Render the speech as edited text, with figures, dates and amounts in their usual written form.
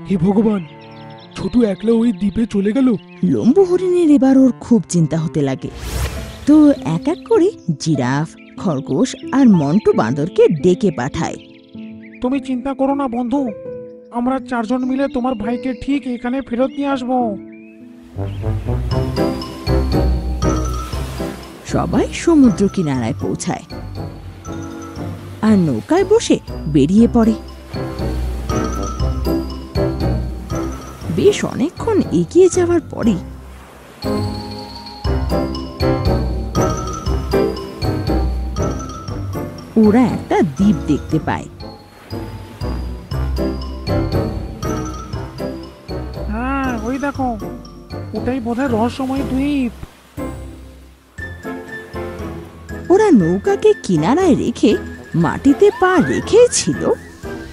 হে ভগবান, ছোট একলা ওই দ্বীপে চলে গেল। লম্বু হরিণের এবার ওর খুব চিন্তা হতে লাগে। তো এক এক করে জিরাফ, খরগোশ আর মন্টু বাঁদরকে ডেকে পাঠায়। তুমি চিন্তা করো না বন্ধু, আমরা চারজন মিলে তোমার ভাইকে ঠিক এখানে ফেরত নিয়ে আসবো। সবাই সমুদ্র কিনারায় পৌঁছায় আর নৌকায় বসে বেরিয়ে পড়ে। বেশ অনেকক্ষণ এগিয়ে যাওয়ার পরে ওরা একটা দ্বীপ দেখতে পায়। হ্যাঁ, ওই দেখো, ওটাই বোধহয় রহস্যময় দ্বীপ। ওরা নৌকাকে কিনারায় রেখে মাটিতে পা রেখেছিল